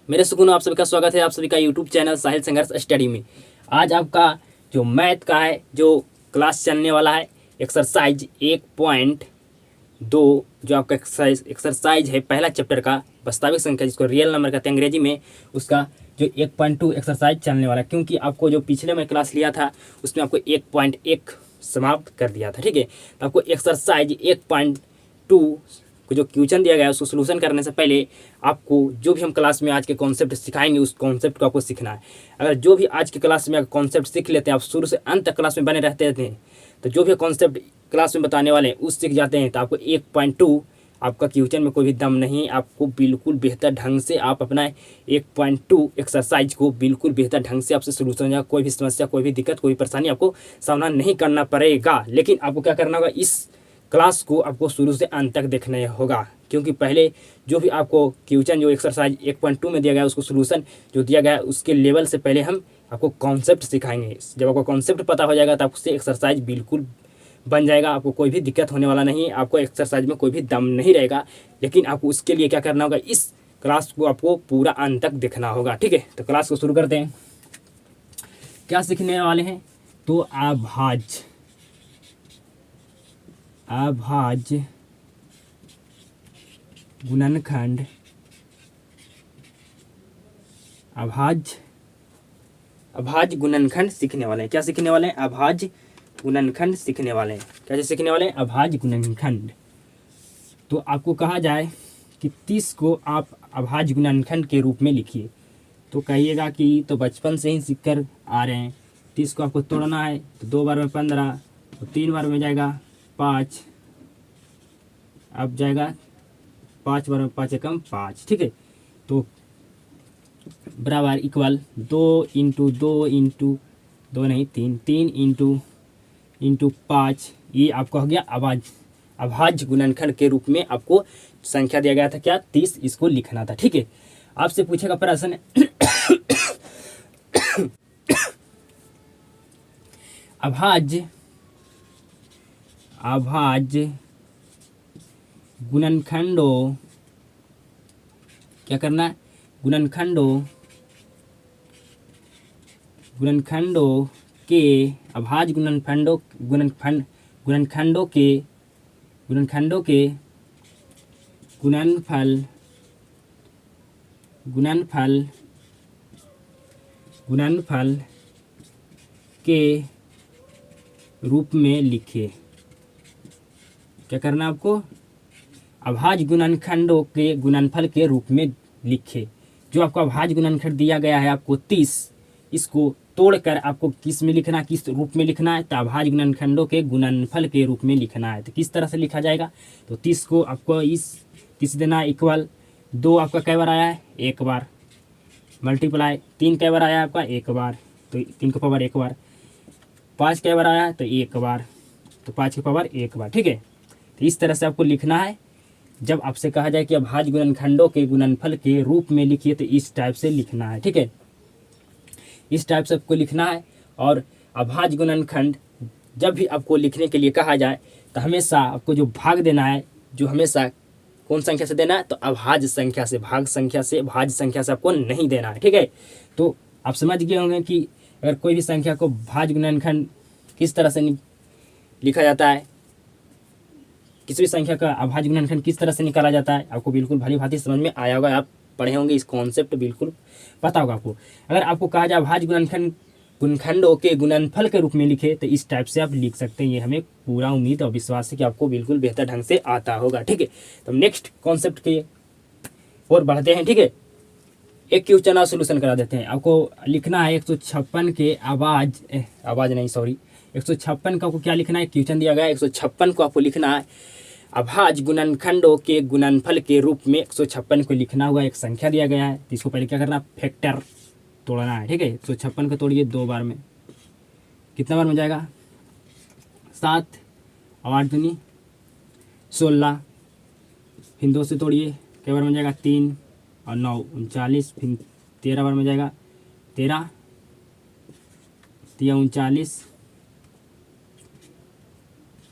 मेरे सुकून आप सभी का स्वागत है आप सभी का यूट्यूब चैनल साहिल संघर्ष स्टडी में। आज आपका जो मैथ का है जो क्लास चलने वाला है एक्सरसाइज 1.2 जो आपका एक्सरसाइज है पहला चैप्टर का वास्तविक संख्या जिसको रियल नंबर कहते हैं अंग्रेजी में, उसका जो 1.2 एक्सरसाइज चलने वाला है। क्योंकि आपको जो पिछले में क्लास लिया था उसमें आपको 1.1 समाप्त कर दिया था, ठीक है। तो आपको एक्सरसाइज 1.2 को जो क्वेश्चन दिया गया है उसको सोल्यूशन करने से पहले आपको जो भी हम क्लास में आज के कॉन्सेप्ट सिखाएंगे उस कॉन्सेप्ट को आपको सीखना है। अगर जो भी आज की क्लास में कॉन्सेप्ट सीख लेते हैं, आप शुरू से अंत तक क्लास में बने रहते हैं, तो जो भी कॉन्सेप्ट क्लास में बताने वाले हैं उस सीख जाते हैं, तो आपको 1.2 आपका क्वेश्चन में कोई भी दम नहीं, आपको बिल्कुल बेहतर ढंग से आप अपना 1.2 एक्सरसाइज को बिल्कुल बेहतर ढंग से आपसे सोल्यूशन या कोई भी समस्या, कोई भी दिक्कत, कोई परेशानी आपको सामना नहीं करना पड़ेगा। लेकिन आपको क्या करना होगा, इस क्लास को आपको शुरू से अंत तक देखना होगा। क्योंकि पहले जो भी आपको क्वेश्चन जो एक्सरसाइज 1.2 में दिया गया है उसको सोल्यूशन जो दिया गया है उसके लेवल से पहले हम आपको कॉन्सेप्ट सिखाएंगे। जब आपको कॉन्सेप्ट पता हो जाएगा तो आपसे एक्सरसाइज बिल्कुल बन जाएगा, आपको कोई भी दिक्कत होने वाला नहीं, आपको एक्सरसाइज में कोई भी दम नहीं रहेगा। लेकिन आपको उसके लिए क्या करना होगा, इस क्लास को आपको पूरा अंत तक देखना होगा, ठीक है। तो क्लास को शुरू करते हैं। क्या सीखने वाले हैं, तो अभाज्य गुणनखंड, अभाज्य गुणनखंड सीखने वाले हैं। क्या सीखने वाले हैं, अभाज्य गुणनखंड सीखने वाले हैं। कैसे सीखने वाले हैं, अभाज्य गुणनखंड। तो आपको कहा जाए कि 30 को आप अभाज्य गुणनखंड के रूप में लिखिए, तो कहिएगा कि तो बचपन से ही सीख कर आ रहे हैं। 30 को आपको तोड़ना है, तो 2 बार में 15, तो 3 बार में जाएगा 5, अब जाएगा 5 बार में 5 एकम 5, ठीक है। तो बराबर इक्वल 2 इंटू 2 इंटू 2 नहीं 3 इंटू 5, ये आपका हो गया अभाज्य गुणनखंड के रूप में आपको संख्या दिया गया था क्या, 30, इसको लिखना था, ठीक है। आपसे पूछेगा प्रश्न अभाज्य गुणनखंडों, क्या करना है, गुणनखंडों के अभाज्य गुणनखंडों के गुणनफल के रूप में लिखे। क्या करना है आपको, अभाज्य गुणनखंडों के गुणनफल के रूप में लिखे। जो आपको अभाज्य गुणनखंड दिया गया है आपको 30, इसको तोड़कर आपको किस में लिखना है, किस रूप में लिखना है, तो अभाज्य गुणनखंडों के गुणनफल के रूप में लिखना है। तो किस तरह से लिखा जाएगा, तो 30 को आपको इस 30 देना है इक्वल 2 आपका कई बार आया है, 1 बार, मल्टीप्लाई 3 कई बार आया है आपका, 1 बार, तो 3 की पावर 1 बार, 5 कई बार आया है तो 1 बार, तो 5 की पावर 1 बार, ठीक है। तो इस तरह से आपको लिखना है। जब आपसे कहा जाए कि अभाज्य गुणनखंडों के गुणनफल के रूप में लिखिए, तो इस टाइप से लिखना है, ठीक है। इस टाइप से आपको लिखना है। और अभाज्य गुणनखंड जब भी आपको लिखने के लिए कहा जाए तो हमेशा आपको जो भाग देना है, जो हमेशा कौन संख्या से देना है, तो अभाज्य संख्या से, भाज्य संख्या से आपको नहीं देना है, ठीक है। तो आप समझ गए होंगे कि अगर कोई भी संख्या को भाज्य गुणनखंड किस तरह से लिखा जाता है, किसी भी संख्या का अभाज्य गुणनखंड किस तरह से निकाला जाता है, आपको बिल्कुल भली भांति समझ में आया होगा। आप पढ़े होंगे, इस कॉन्सेप्ट बिल्कुल पता होगा आपको। अगर आपको कहा जाए अभाज्य गुणनखंडों के गुणनफल के रूप में लिखे, तो इस टाइप से आप लिख सकते हैं। ये हमें पूरा उम्मीद और विश्वास है कि आपको बिल्कुल बेहतर ढंग से आता होगा, ठीक है। तो नेक्स्ट कॉन्सेप्ट के और बढ़ते हैं, ठीक है। एक क्वेश्चन और सोल्यूशन करा देते हैं। आपको लिखना है 156 के 156 का आपको क्या लिखना है, क्वेश्चन दिया गया है 156 को आपको लिखना है अभाज्य गुणनखंडों के गुणनफल के रूप में। 156 को लिखना हुआ एक संख्या दिया गया है, इसको पहले क्या करना, फैक्टर तोड़ना है, ठीक है। 156 को तोड़िए 2 बार में, कितना बार में जाएगा, 7 और 8 दूनी 16, फिर 2 से तोड़िए, कई बार में जाएगा 3 और 9 39, फिर 13 बार में जाएगा 13, 39,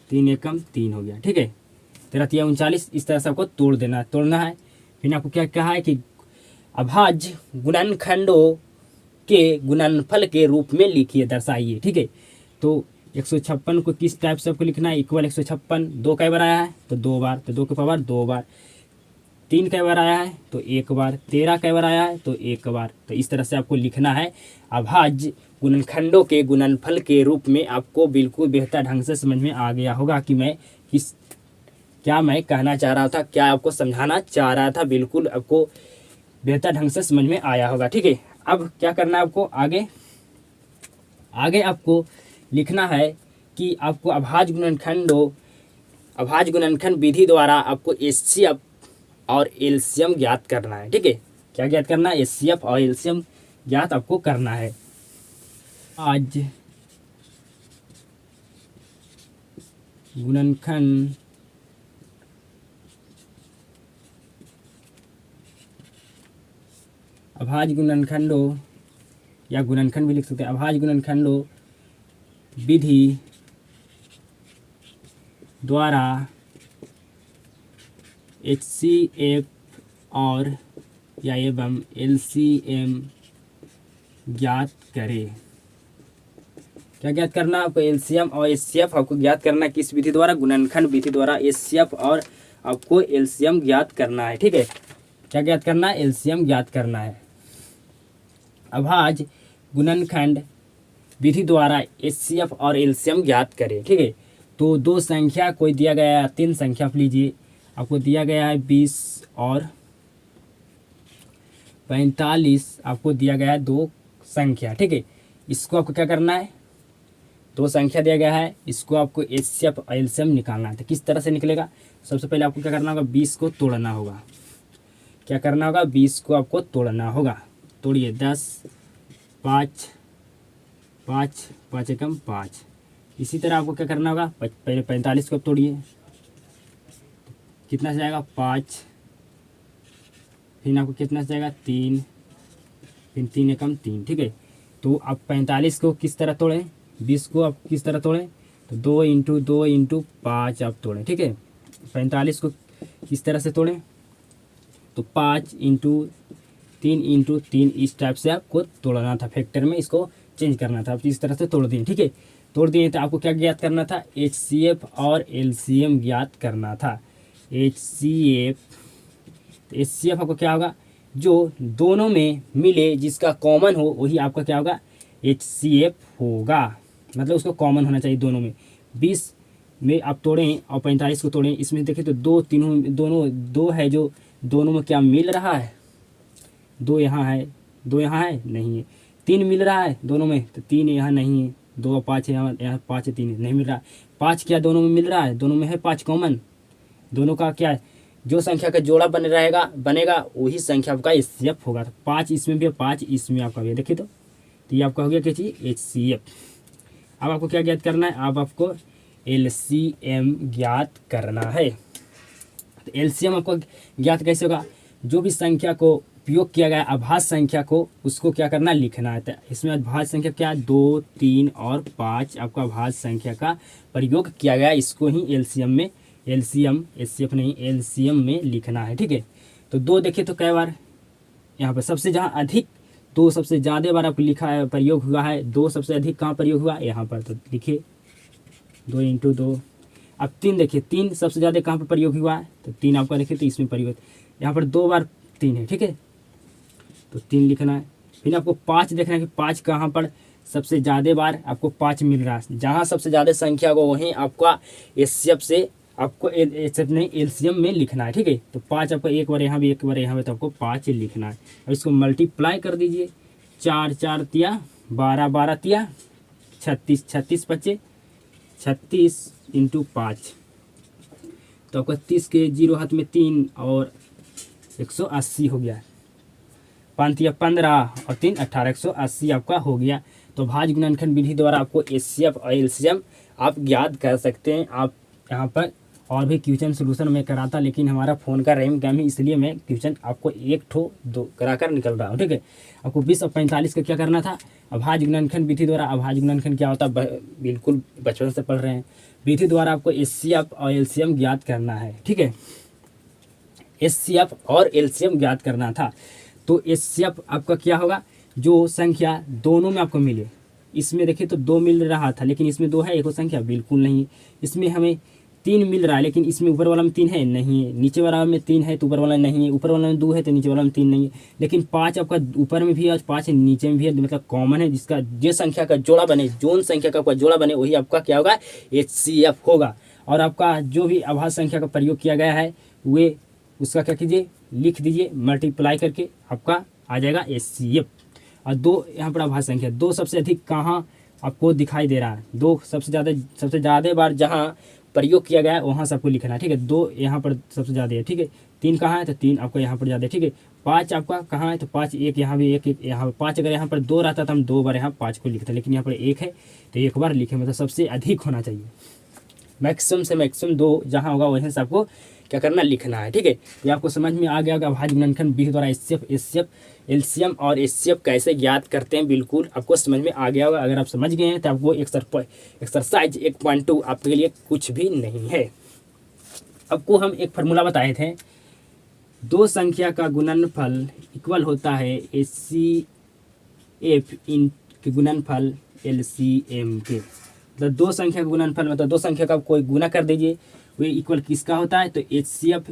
3 एकम 3 हो गया, ठीक है। 13 3 39, इस तरह से आपको तोड़ना है। फिर आपको क्या कहा है कि अभाज्य गुणनखंडों के गुणनफल के रूप में लिखिए, दर्शाइए। ठीक है, तो 156 को किस टाइप से आपको लिखना है, इक्वल 156 दो कई बार आया है तो 2 बार, तो 2 की पावर 2 बार, 3 कई बार आया है तो 1 बार, 13 कई बार आया है तो 1 बार। तो इस तरह से आपको लिखना है। अभाज्य गुणनखंडों के गुणनफल के रूप में आपको बिल्कुल बेहतर ढंग से समझ में आ गया होगा कि मैं क्या मैं कहना चाह रहा था, क्या आपको समझाना चाह रहा था, बिल्कुल आपको बेहतर ढंग से समझ में आया होगा। ठीक है, अब क्या करना है आपको, आगे आपको लिखना है कि आपको अभाज्य गुणनखंड विधि द्वारा आपको एचसीएफ और एलसीएम ज्ञात करना है। ठीक है, क्या ज्ञात करना है, एचसीएफ और एलसीएम ज्ञात आपको करना है। आज गुणनखंड अभाज्य गुणनखंडों या गुणनखंड भी लिख सकते हैं, अभाज्य गुणनखंडों विधि द्वारा एचसीएफ और या एवं एलसीएम ज्ञात करें। क्या ज्ञात करना आपको, एलसीएम और एचसीएफ आपको ज्ञात करना है किस विधि द्वारा, गुणनखंड विधि द्वारा एचसीएफ और आपको एलसीएम ज्ञात करना है। ठीक है, क्या ज्ञात करना है, एलसीएम ज्ञात करना है। अभाज्य गुणनखंड विधि द्वारा एचसीएफ और एलसीएम ज्ञात करें। ठीक है, तो दो संख्या कोई दिया गया है, 3 संख्या आप लीजिए, आपको दिया गया है 20 और 45, आपको दिया गया है 2 संख्या। ठीक है, इसको आपको क्या करना है, 2 संख्या दिया गया है, इसको आपको एचसीएफ और एलसीएम निकालना है। तो किस तरह से निकलेगा, सबसे पहले आपको क्या करना होगा, 20 को तोड़ना होगा। क्या करना होगा, 20 को आपको तोड़ना होगा। तोड़िए, 10 5 5 5 एकम 5। इसी तरह आपको क्या करना होगा, पहले 45 को तोड़िए, कितना से जाएगा 5, फिर आपको कितना से जाएगा 3, फिर 3 एकम 3। ठीक है, तो आप 45 को किस तरह तोड़ें, 20 को आप किस तरह तोड़ें, तो 2 × 2 × 5 आप तोड़ें। ठीक है, 45 को किस तरह से तोड़ें, तो 5 × 3 × 3 इस टाइप से आपको तोड़ना था, फैक्टर में इसको चेंज करना था। आप इस तरह से तोड़ दिए। ठीक है, तोड़ दिए तो आपको क्या ज्ञात करना था, एचसीएफ और एलसीएम ज्ञात करना था। एचसीएफ आपको क्या होगा, जो दोनों में मिले जिसका कॉमन हो वही आपका क्या होगा, एचसीएफ होगा। मतलब उसको कॉमन होना चाहिए दोनों में। 20 में आप तोड़ें और 45 को तोड़ें, इसमें देखें तो दोनों 2 है, जो दोनों में क्या मिल रहा है, 2 यहाँ है, 2 यहाँ है, नहीं है। 3 मिल रहा है दोनों में, तो 3 यहाँ नहीं है। 2 और 5 है, यहाँ 5 है, 3 नहीं मिल रहा। 5 क्या दोनों में मिल रहा है, दोनों में है 5 कॉमन। दोनों का क्या है, जो संख्या का जोड़ा बनेगा वही संख्या आपका एचसीएफ होगा। तो 5 इसमें भी है, 5 इसमें आपका भी है। देखिए तो ये आपका हो गया क्या चीज़, एचसीएफ। अब आपको क्या ज्ञात करना है, अब आपको एलसीएम ज्ञात करना है। तो एलसीएम आपको ज्ञात कैसे होगा, जो भी संख्या को उपयोग किया गया अभाज्य संख्या को, उसको क्या करना है, लिखना है। तो इसमें अभाज्य संख्या क्या है, 2 3 और 5 आपका अभाज्य संख्या का प्रयोग किया गया, इसको ही एलसीएम में लिखना है। ठीक है, तो 2 देखिए तो कई बार यहाँ पर सबसे जहाँ अधिक 2 सबसे ज़्यादा बार आपको लिखा है, प्रयोग हुआ है। 2 सबसे अधिक कहाँ प्रयोग हुआ, यहाँ पर, तो लिखिए 2 × 2। अब 3 देखिए, 3 सबसे ज़्यादा कहाँ पर प्रयोग हुआ है, तो 3 आपका देखिए तो इसमें प्रयोग, यहाँ पर 2 बार 3 है। ठीक है, तो 3 लिखना है। फिर आपको 5 देखना है कि 5 कहाँ पर सबसे ज़्यादा बार आपको 5 मिल रहा है। जहाँ सबसे ज़्यादा संख्या को वहीं आपका एचसीएफ से आपको एलसीएम में लिखना है। ठीक है, तो 5 आपको एक बार यहाँ भी, एक बार यहाँ भी, तो आपको 5 लिखना है। और इसको मल्टीप्लाई कर दीजिए, 4 4 तिया 12, 12 तिया 36, 36 बचे 36 × 5, तो आपका 30 के 0 हाथ में 3 और 180 हो गया। 5 तिया 15 और 3 18, 180 आपका हो गया। तो भाज्य गुणनखंड विधि द्वारा आपको एचसीएफ और एलसीएम आप ज्ञात कर सकते हैं। आप यहाँ पर और भी क्वेश्चन सोल्यूशन मैं कराता, लेकिन हमारा फ़ोन का रैम कम है, इसलिए मैं क्वेश्चन आपको 1 ठो 2 कराकर निकल रहा हूँ। ठीक है, आपको 20 और 45 का क्या करना था, अभाज्य गुणनखंड विधि द्वारा। अभाज्य गुणनखंड क्या होता है, बिल्कुल बचपन से पढ़ रहे हैं। विधि द्वारा आपको एचसीएफ और एलसीएम ज्ञात करना है। ठीक है, एचसीएफ और एलसीएम ज्ञात करना था। तो HCF आपका क्या होगा, जो संख्या दोनों में आपको मिले। इसमें देखिए तो 2 मिल रहा था, लेकिन इसमें 2 है, एक और संख्या बिल्कुल नहीं। इसमें हमें 3 मिल रहा है, लेकिन इसमें ऊपर वाला में 3 है नहीं है, नीचे वाला में 3 है तो ऊपर वाला नहीं है, ऊपर वाला में 2 है तो नीचे वाला में 3 नहीं है। लेकिन 5 आपका ऊपर में भी है और 5 नीचे में भी है, मतलब कॉमन है। जिसका जो संख्या का जोड़ा बने, जोन संख्या का आपका जोड़ा बने, वही आपका क्या होगा, HCF होगा। और आपका जो भी अभाज्य संख्या का प्रयोग किया गया है वे उसका क्या कीजिए, लिख दीजिए, मल्टीप्लाई करके आपका आ जाएगा HCF। और 2 यहाँ पर अभाज्य संख्या, 2 सबसे अधिक कहाँ आपको दिखाई दे रहा है, 2 सबसे ज़्यादा बार जहाँ प्रयोग किया गया है वहाँ से आपको लिखना है, ठीक है। 2 यहाँ पर सबसे ज़्यादा है, ठीक है। 3 कहाँ है तो 3 आपको यहाँ पर ज़्यादा है, ठीक है। 5 आपका कहाँ है तो 5, एक यहाँ भी, एक यहाँ 5। अगर यहाँ पर 2 रहता तो हम 2 बार यहाँ 5 को लिखते, लेकिन यहाँ पर 1 है तो 1 बार लिखे, मतलब सबसे अधिक होना चाहिए। मैक्सिमम से मैक्सिमम 2 जहाँ होगा वहीं से आपको क्या करना, लिखना है, ठीक है। ये आपको समझ में आ गया होगा अभाज्य गुणनखंड विधि द्वारा HCF, LCM और HCF कैसे ज्ञात करते हैं, बिल्कुल आपको समझ में आ गया होगा। अगर आप समझ गए हैं तो आपको एक्सरसाइज 1.2 आपके लिए कुछ भी नहीं है। आपको हम एक फार्मूला बताए थे, 2 संख्या का गुणनफल इक्वल होता है HCF के गुणनफल LCM के। मतलब 2 संख्या का गुणनफल, मतलब 2 संख्या का कोई गुना कर दीजिए, वे इक्वल किसका होता है, तो HCF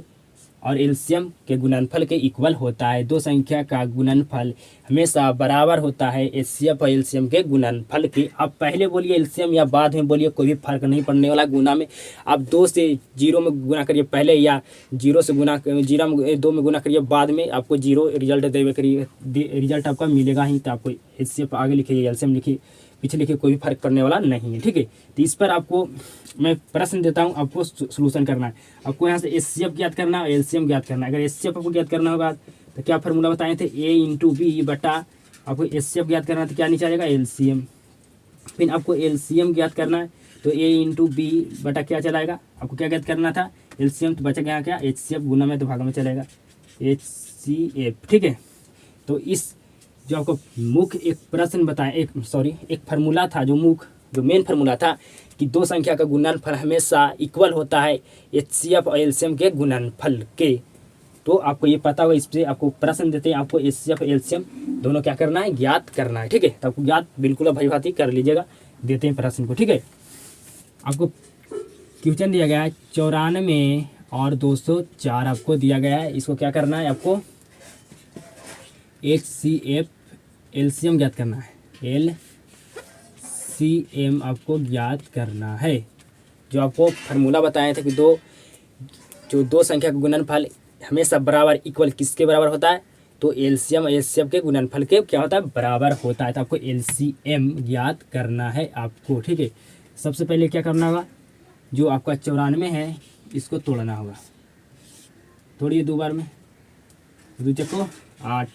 और LCM के गुणनफल के इक्वल होता है। 2 संख्या का गुणनफल हमेशा बराबर होता है HCF और LCM के गुणनफल के। आप पहले बोलिए LCM या बाद में बोलिए, कोई भी फर्क नहीं पड़ने वाला। गुना में आप 2 से 0 में गुना करिए पहले, या 0 से गुना 2 में गुना करिए बाद में, आपको 0 रिजल्ट देवे करिए, रिजल्ट आपका मिलेगा ही। तो आपको HCF आगे लिखिए, LCM लिखिए, पीछे लिखिए, कोई भी फर्क पड़ने वाला नहीं है, ठीक है। तो इस पर आपको मैं प्रश्न देता हूँ, आपको सोल्यूशन करना है। आपको यहाँ से HCF ज्ञात करना है, LCM ज्ञात करना है। अगर HCF आपको ज्ञात करना होगा तो क्या फार्मूला बताए थे, A×B बटा, आपको HCF ज्ञात करना है तो क्या नीचे आ जाएगा, LCM। फिर आपको LCM ज्ञात करना है तो A×B बटा क्या चलाएगा, आपको क्या ज्ञात करना था, LCM, तो बचा क्या, HCF गुना में तो भागा में चलेगा HCF, ठीक है। तो इस जो आपको मुख्य एक प्रश्न बताया, एक फार्मूला था, जो मेन फार्मूला था कि 2 संख्या का गुणनफल हमेशा इक्वल होता है HCF और LCM के गुणनफल के। तो आपको ये पता होगा, इससे आपको प्रश्न देते हैं, आपको HCF और LCM दोनों क्या करना है, ज्ञात करना है, ठीक है। तो आपको ज्ञात बिल्कुल भलीभांति कर लीजिएगा, देते हैं प्रश्न को, ठीक है। आपको क्वेश्चन दिया गया है 94 और 204 आपको दिया गया है। इसको क्या करना है, आपको HCF LCM ज्ञात करना है, LCM आपको ज्ञात करना है। जो आपको फार्मूला बताए थे कि जो 2 संख्या का गुणनफल हमेशा बराबर इक्वल किसके बराबर होता है, तो LCM और HCF के गुणनफल के क्या होता है, बराबर होता है। तो आपको LCM ज्ञात करना है आपको, ठीक है। सबसे पहले क्या करना होगा, जो आपका 94 है इसको तोड़ना होगा, तोड़िए 2 बार में, 2 चक्को 8,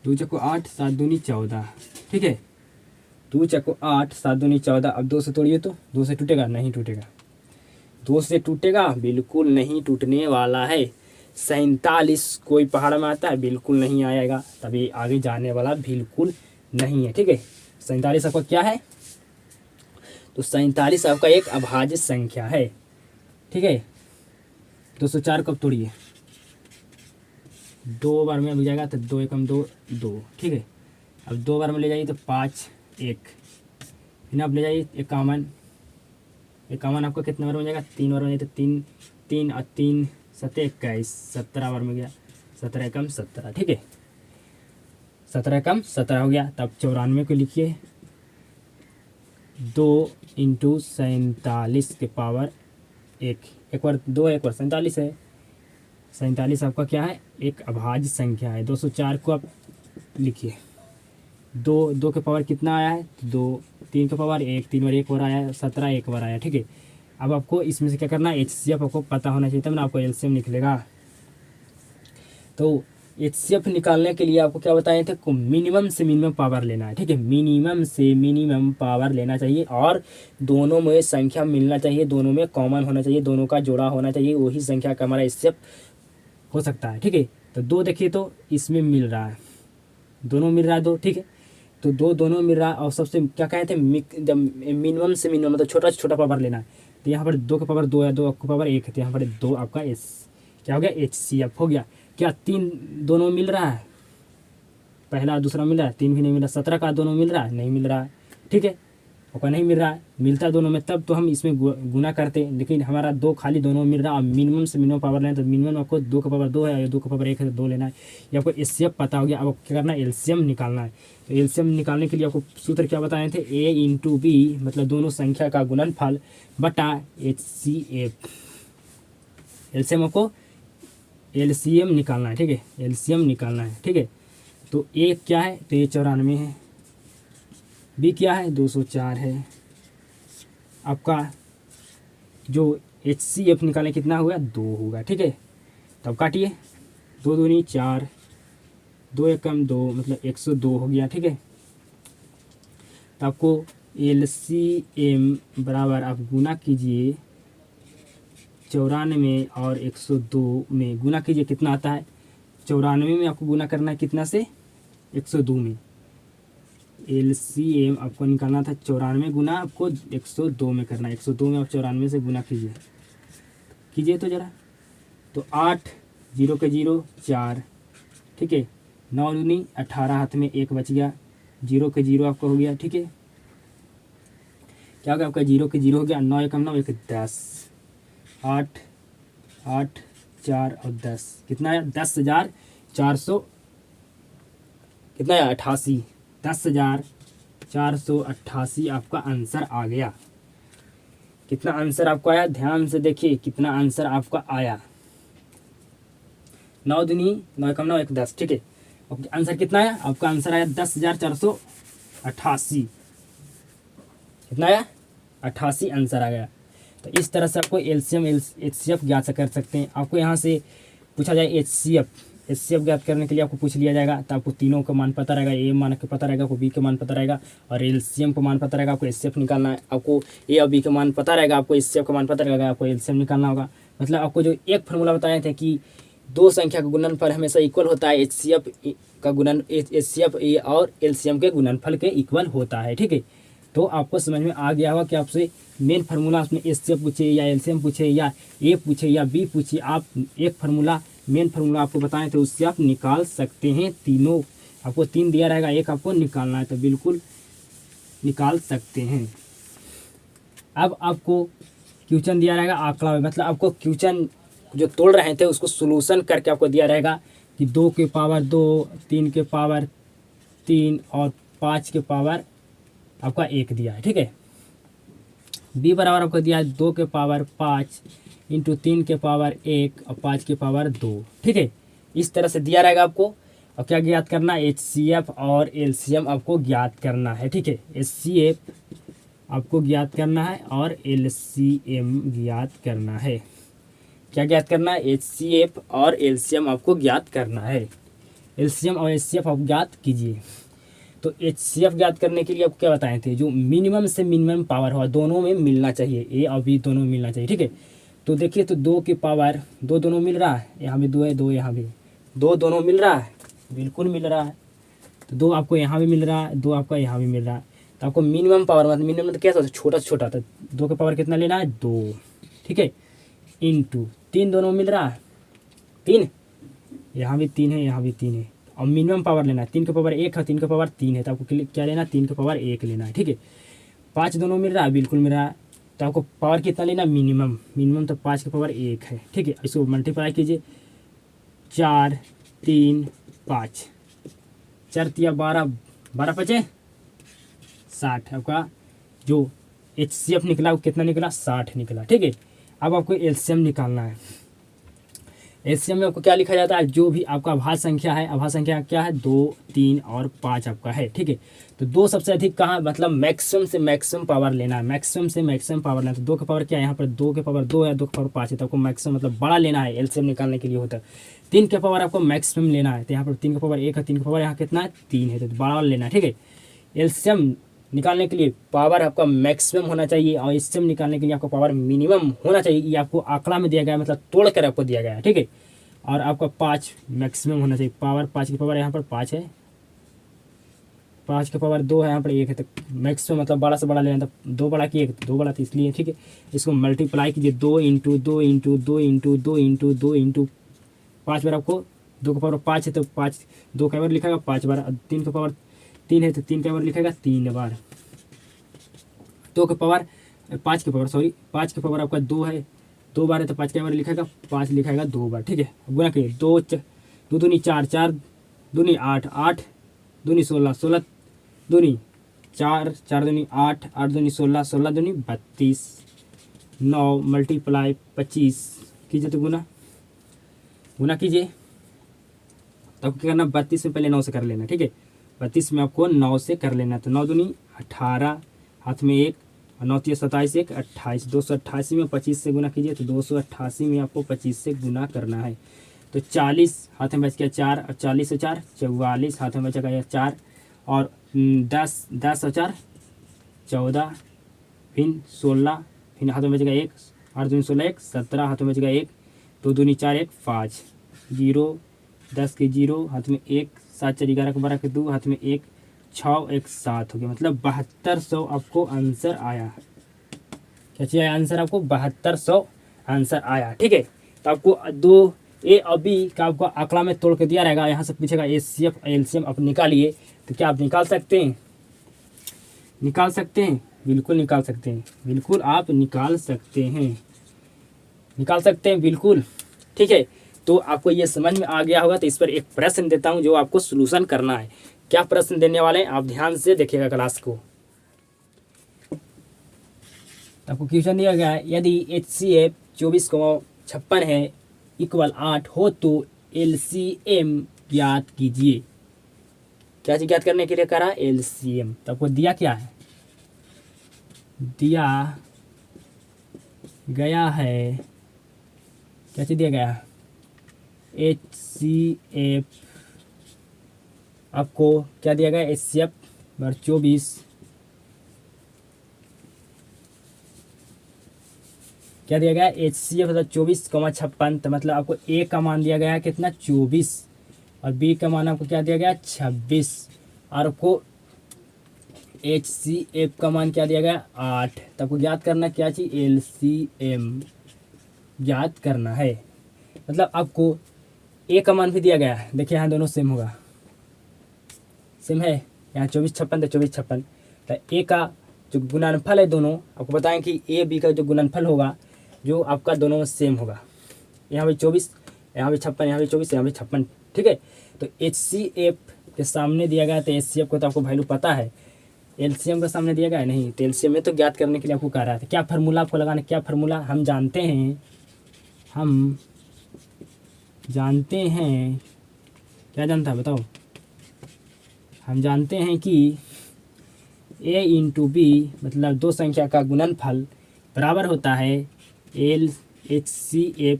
2 चक्को 8, 7 दूनी 14, ठीक है। 2 चक्को 8, 7 दूनी 14। अब 2 से तोड़िए तो 2 से टूटेगा, नहीं टूटेगा, 2 से टूटेगा, बिल्कुल नहीं टूटने वाला है। 47 कोई पहाड़ में आता है, बिल्कुल नहीं आएगा, तभी आगे जाने वाला बिल्कुल नहीं है, ठीक है। 47 आपका क्या है, तो 47 आपका एक अभाज्य संख्या है, ठीक है। 204 कब तोड़िए, 2 बार में हो जाएगा, तो 2 एकम 2, 2, ठीक है। अब 2 बार में ले जाइए तो 5, 1, फिर आप ले जाइए 51, 51 आपको कितने बार में जाएगा, 3 बार में जाइए तो 3, 3 और 3 7 21, 17 बार में गया, 17 एकम 17, ठीक है। 17 एकम 17 हो गया। तब 94 को लिखिए, 2 × 47 के पावर 1, एक बार 2 है, एक बार 47 है। 47 आपका क्या है, एक अभाज्य संख्या है। 204 को आप लिखिए, 2 के पावर कितना आया है, 2, 3 के पावर 1, 3 बार 1 बार आया, 17 एक बार आया, ठीक है। अब आपको इसमें से क्या करना है, HCF आपको पता होना चाहिए, तब ना आपको LCM निकलेगा। तो HCF निकालने के लिए आपको क्या बताए थे, को मिनिमम से मिनिमम पावर लेना है, ठीक है। मिनिमम से मिनिमम पावर लेना चाहिए और दोनों में संख्या मिलना चाहिए, दोनों में कॉमन होना चाहिए, दोनों का जोड़ा होना चाहिए, वही संख्या का हमारा HCF हो सकता है, ठीक है। तो 2 देखिए तो इसमें मिल रहा है, दोनों मिल रहा है 2, ठीक है। तो 2 दोनों मिल रहा है, और सबसे क्या कहे थे, मिनिमम से मिनिमम मतलब छोटा से छोटा पावर लेना है। तो यहाँ पर 2 का पावर 2 है, 2 का पावर 1 है, तो यहाँ पर 2 आपका क्या हो गया, HCF हो गया। क्या 3 दोनों मिल रहा है, पहला दूसरा मिल रहा है, 3 भी नहीं मिल रहा। 17 का दोनों मिल रहा है, नहीं मिल रहा है, ठीक है, आपका नहीं मिल रहा है। मिलता दोनों में तब तो हम इसमें गुना करते हैं, लेकिन हमारा 2 खाली दोनों मिल रहा है। मिनिमम से मिनिमम पावर लेना, तो मिनिमम आपको 2 का पावर 2 है और 2 का पावर 1 है, तो 2 लेना है। ये आपको एचसीएफ पता हो गया। अब क्या करना है, एलसीएम निकालना है। तो एलसीएम निकालने के लिए आपको सूत्र क्या बताए थे, ए इंटू बी, मतलब दोनों संख्या का गुणनफल बटा एचसीएफ। एलसीएम आपको एलसीएम निकालना है, ठीक है, एलसीएम निकालना है, ठीक है। तो ए क्या है, तो ये 94 है, बी क्या है 204 है। आपका जो HCF निकालें कितना हुआ 2 होगा, ठीक है। तब काटिए, 2 दूनी 4, 2 एकम 2, मतलब 102 हो गया, ठीक है। तो आपको LCM बराबर आप गुना कीजिए 94 और 102 में गुना कीजिए, कितना आता है 94 में आपको गुना करना है कितना से 102 में। LCM आपको निकालना था 94 गुना आपको 102 में करना है। 102 में आप 94 से गुना कीजिए तो ज़रा, तो 8 0 के 0 4, ठीक है। 9 दूनी 18, हाथ में 1 बच गया, 0 के 0 आपका हो गया, ठीक है। क्या हो गया आपका 0 के 0 हो गया, 9 एकम 9 1 10, 8 8 4 और 10, कितना है 10,400, कितना है 88, 10,488 आपका आंसर आ गया। कितना आंसर आपको आया, ध्यान से देखिए कितना आंसर आपका आया। 9 दूनी 9 एकम 9 1 10, ठीक है। आंसर कितना आया, आपका आंसर आया 10,488। कितना आया 88 आंसर आ गया। तो इस तरह से आपको एलसीएम एचसीएफ ज्ञात कर सकते हैं। आपको यहाँ से पूछा जाए एचसीएफ ज्ञात करने के लिए आपको पूछ लिया जाएगा, तो आपको तीनों का मान पता रहेगा, ए मान का पता रहेगा, आपको बी का मान पता रहेगा और एलसीएम का मान पता रहेगा। आपको एचसीएफ निकालना है, आपको ए और बी का मान पता रहेगा, आपको एचसीएफ का मान पता रहेगा, आपको एलसीएम निकालना होगा। मतलब आपको जो एक फार्मूला बताए थे कि 2 संख्या का गुणनफल हमेशा इक्वल होता है, एचसीएफ का गुणन एचसीएफ और एलसीएम के गुणनफल के इक्वल होता है, ठीक है। तो आपको समझ में आ गया होगा कि आपसे मेन फार्मूला उसमें एचसीएफ पूछे या एलसीएम पूछे या ए पूछे या बी पूछे, आप एक फार्मूला मेन फार्मूला आपको बताएं तो उससे आप निकाल सकते हैं। तीनों आपको 3 दिया रहेगा, एक आपको निकालना है, तो बिल्कुल निकाल सकते हैं। अब आपको क्वेश्चन दिया रहेगा आंकड़ा में, मतलब आपको क्वेश्चन जो तोड़ रहे थे उसको सोल्यूशन करके आपको दिया रहेगा कि 2 के पावर 2, 3 के पावर 3 और 5 के पावर आपका 1 दिया है, ठीक है। बी बराबर आपको दिया है 2 के पावर 5 इंटू 3 के पावर 1 और 5 के पावर 2, ठीक है। इस तरह से दिया रहेगा आपको। और क्या ज्ञात करना है, एचसीएफ और एलसीएम आपको ज्ञात करना है, ठीक है। एचसीएफ आपको ज्ञात करना है और एलसीएम ज्ञात करना है। क्या ज्ञात करना है, एचसीएफ और एलसीएम आपको ज्ञात करना है। एलसीएम और एचसीएफ आप ज्ञात कीजिए। तो एचसीएफ ज्ञात करने के लिए आपको क्या बताए थे, जो मिनिमम से मिनिमम पावर हो दोनों में मिलना चाहिए, ए और बी दोनों मिलना चाहिए, ठीक है। तो देखिए, तो 2 के पावर 2 दोनों मिल रहा है, यहाँ भी 2 है, 2 यहाँ भी 2 दोनों मिल रहा है, बिल्कुल मिल रहा है। तो 2 आपको यहाँ भी मिल रहा है, 2 आपका यहाँ भी मिल रहा है। तो आपको मिनिमम पावर, मतलब मिनिमम तो कैसा होता है, छोटा से छोटा, तो 2 के पावर कितना लेना है 2, ठीक है, इंटू 3 दोनों मिल रहा है 3, यहाँ भी 3 है, यहाँ भी 3 है, और मिनिमम पावर लेना है 3 के पावर 1 है, 3 के पावर 3 है, तो आपको क्या लेना है 3 के पावर 1 लेना है, ठीक है। 5 दोनों मिल रहा है, बिल्कुल मिल रहा है, तो आपको पावर कितना लेना है मिनिमम तो 5 के पावर 1 है, ठीक है। इसको मल्टीप्लाई कीजिए, 4 3 5, 4 तिया 12, 12 5 60, आपका जो एचसीएफ निकला वो कितना निकला 60 निकला, ठीक है। अब आपको एलसीएम निकालना है। एलसीएम में आपको क्या लिखा जाता है, जो भी आपका अभाज्य संख्या है, अभाज्य संख्या क्या है 2 3 और 5 आपका है, ठीक है। तो 2 सबसे अधिक कहाँ, मतलब मैक्सिमम से मैक्सिमम पावर लेना है, मैक्सिमम से मैक्सिमम पावर लेना है। तो 2 का पावर क्या है, यहाँ पर 2 के पावर 2 है, 2 के पावर 5 है, तो आपको मैक्सिमम मतलब बड़ा लेना है, एलसीएम निकालने के लिए होता है। 3 के पावर आपको मैक्सिमम लेना है, तो यहाँ पर 3 के पावर 1 है, 3 के पावर यहाँ कितना है 3 है, तो बड़ा लेना है, ठीक है। एलसीएम निकालने के लिए पावर आपका मैक्सिमम होना चाहिए और एलसीएम निकालने के लिए आपको पावर मिनिमम होना चाहिए। ये आपको आंकड़ा में दिया गया है, मतलब तोड़ कर आपको दिया गया है, ठीक है। और आपका 5 मैक्सिमम होना चाहिए, पावर 5 की पावर यहाँ पर 5 है, 5 के पावर 2 है, यहाँ पर 1 है, तो मैक्सिमम मतलब बड़ा से बड़ा लेना था, 2 बड़ा की 1 2 बड़ा था, इसलिए ठीक है। इसको मल्टीप्लाई कीजिए, 2 into 2 into 2 into 2 into 2 into 5 बार आपको 2 का पावर 5 है तो 5, 2 का पावर लिखेगा 5 बार, 3 का पावर 3 है तो 3 का पावर लिखेगा 3 बार, 2 का पावर 5 के पावर 5 के पावर आपका 2 है, 2 बार है तो 5 के पावर लिखेगा 5 लिखेगा 2 बार, ठीक है। गुना करिए, 2 दूनी 4, 4 दूनी 8, 8 दूनी 16, 16 दूनी 4, 4 दूनी 8, 8 दूनी 16, 16 दूनी 32, 9 मल्टीप्लाई 25 कीजिए तो गुना कीजिए। तो आपको क्या करना, 32 में पहले 9 से कर लेना, ठीक है। 32 में आपको 9 से कर लेना, तो 9 दूनी 18, हाथ में 1 और 9 3 27, 1 28, 288 में 25 से गुना कीजिए, तो 288 में आपको 25 से गुना करना है। तो 40 हाथ में बच गया 4 और 40 से 4 44, हाथ में बच गया 4 और 10 और 4 14, फिर 16, फिर हाथ में बच गया 1, 8 दूनी 16, 1 17, हाथ में बच गया 1, 2 दूनी 4 1 5, 0 10 के 0, हाथ में 1, 7 4 11 के 12 के 2, हाथ में 1, 6 1 7 हो गया, मतलब 7200 आपको आंसर आया। क्या चाहिए आंसर आपको, 7200 आंसर आया, ठीक है। तो आपको 2 ए और बी का आपको आंकड़ा में तोड़ के दिया रहेगा, यहाँ से पूछेगा HCF एलसीएम आप निकालिए, तो क्या आप निकाल सकते हैं, निकाल सकते हैं, बिल्कुल निकाल सकते हैं, बिल्कुल आप निकाल सकते हैं, निकाल सकते हैं बिल्कुल, ठीक है। तो आपको ये समझ में आ गया होगा। तो इस पर एक प्रश्न देता हूँ जो आपको सॉल्यूशन करना है। क्या प्रश्न देने वाले हैं आप ध्यान से देखिएगा क्लास को। आपको क्वेश्चन दिया गया है, यदि HCF 24,56 है इक्वल 8 हो तो LCM ज्ञात कीजिए। क्या चीज ज्ञात करने के लिए करा, LCM। तो आपको दिया क्या है, दिया गया है, क्या चीज दिया गया, HCF आपको क्या दिया गया, HCF बार 24 क्या दिया गया, HCF मतलब 24,56, तो मतलब आपको A का मान दिया गया है कितना 24 और B का मान आपको क्या दिया गया 26 और आपको HCF का मान क्या दिया गया 8। तो आपको ज्ञात करना क्या चाहिए, LCM ज्ञात करना है। मतलब आपको A का मान भी दिया गया है, देखिए यहाँ दोनों सेम होगा, सेम है, यहाँ 24,56 तो 24,56। तो A का जो गुणनफल है दोनों आपको बताएं कि A B का जो गुणनफल होगा जो आपका दोनों सेम होगा, यहाँ भी 24 यहाँ भी 56, यहाँ भी 24 यहाँ भी 56, ठीक है। तो HCF के सामने दिया गया तो HCF को तो आपको वैल्यू पता है, LCM के सामने दिया गया है नहीं, तो LCM में तो ज्ञात करने के लिए आपको कह रहा था क्या फार्मूला आपको लगाना, क्या फार्मूला हम जानते हैं, हम जानते हैं, क्या जानता है बताओ, हम जानते हैं कि A इंटू बी मतलब दो संख्या का गुणनफल बराबर होता है HCF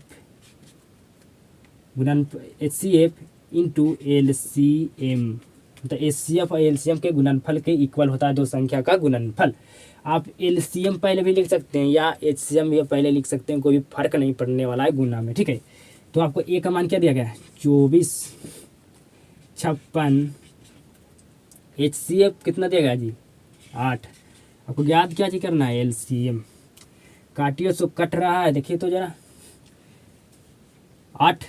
इंटू LCM। तो HCF और LCM के गुणनफल के इक्वल होता है दो संख्या का गुणनफल। आप LCM पहले भी लिख सकते हैं या HCM भी पहले लिख सकते हैं, कोई भी फर्क नहीं पड़ने वाला है गुणा में, ठीक है। तो आपको A का मान क्या दिया गया है 24,56, HCF कितना दिया गया जी 8। आपको ज्ञात क्या चीज करना है LCM। काटियो सो कट रहा है, देखिए तो जरा 8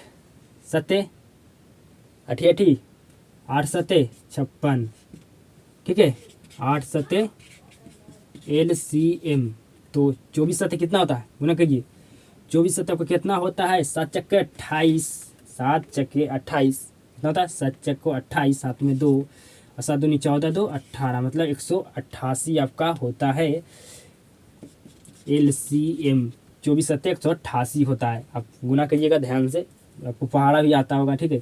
सत्ते 88 8 सत्ते 56, ठीक है 8 सत्ते LCM। तो 24 सत्ते कितना होता है गुना कीजिए, 24 सत्ते आपको कितना होता है 7 चक्के 28, 7 चक्के 28 कितना होता है 7 चक्को 28, साथ में 2 और 7 दूनी 14 2 18 मतलब 188 आपका होता है LCM। 24 सत्ते 188 होता है। आप गुना करिएगा ध्यान से, आपको पहाड़ा भी आता होगा, ठीक है।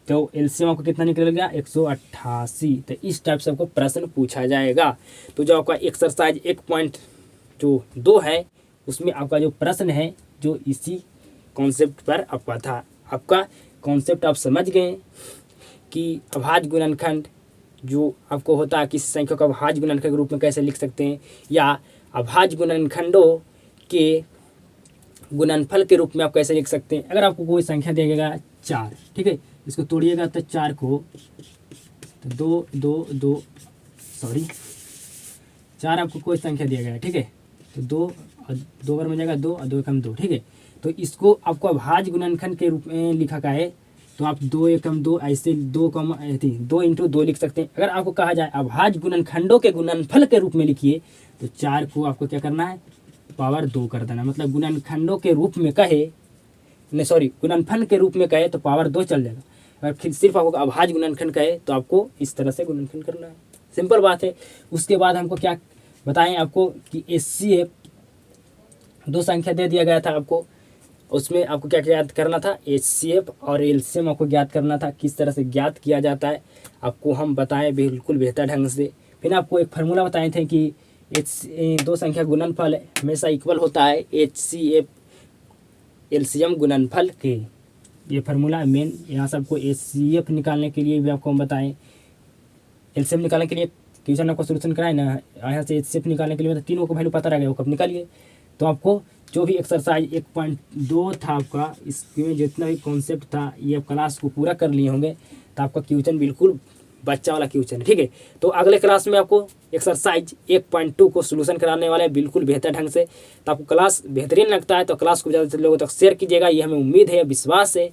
तो LCM आपको कितना निकल गया 188। तो इस टाइप से आपको प्रश्न पूछा जाएगा। तो जो आपका एक्सरसाइज 1.2 है उसमें आपका जो प्रश्न है जो इसी कॉन्सेप्ट पर आपका था। आपका कॉन्सेप्ट आप समझ गए कि अभाज्य गुणनखंड जो आपको होता है किसी संख्या को अभाज्य गुणनखंड के रूप में कैसे लिख सकते हैं, या अभाज्य गुणनखंडों के गुणनफल के रूप में आप कैसे लिख सकते हैं। अगर आपको कोई संख्या देगा 4, ठीक है, इसको तोड़िएगा तो 4 को तो 4 आपको कोई संख्या दिया गया है, ठीक है। तो 2 बार में जाएगा 2 और 2 कम 2, ठीक है। तो इसको आपको अभाज्य गुणनखंड के रूप में लिखा गया है तो आप 2 एकम 2 ऐसे 2 इंटू 2 लिख सकते हैं। अगर आपको कहा जाए अभाज्य गुणनखंडों के गुणनफल के रूप में लिखिए तो 4 को आपको क्या करना है, पावर 2 कर देना। मतलब गुणनखंडों के रूप में कहे, नहीं सॉरी, गुणनफल के रूप में कहे तो पावर 2 चल जाएगा। अगर फिर सिर्फ आपको अभाज्य गुणनखंड कहे तो आपको इस तरह से गुणनखंड करना है, सिंपल बात है। उसके बाद हमको क्या बताएं आपको कि HCF 2 संख्या दे दिया गया था आपको, उसमें आपको क्या ज्ञात करना था, HCF और LCM आपको ज्ञात करना था। किस तरह से ज्ञात किया जाता है आपको हम बताएं बिल्कुल बेहतर ढंग से। फिर आपको एक फार्मूला बताए थे कि 2 संख्या गुणनफल हमेशा इक्वल होता है HCF LCM गुणनफल के। ये फार्मूला मेन, यहाँ से आपको HCF निकालने के लिए भी आपको हम बताएं, LCM निकालने के लिए क्वेश्चन आपको सोल्यूशन कराए ना, यहाँ से HCF निकालने के लिए मतलब तीनों को वैल्यू पता रह गया, वो कब निकालिए। तो आपको जो भी एक्सरसाइज 1.2 था आपका, इसमें जितना भी कॉन्सेप्ट था ये आप क्लास को पूरा कर लिए होंगे, तो आपका क्वेश्चन बिल्कुल बच्चा वाला क्वेश्चन है, ठीक है। तो अगले क्लास में आपको एक्सरसाइज 1.2 को सोल्यूशन कराने वाले हैं बिल्कुल बेहतर ढंग से। तो आपको क्लास बेहतरीन लगता है तो क्लास को ज़्यादा से लोगों तक शेयर कीजिएगा, ये हमें उम्मीद है, विश्वास है।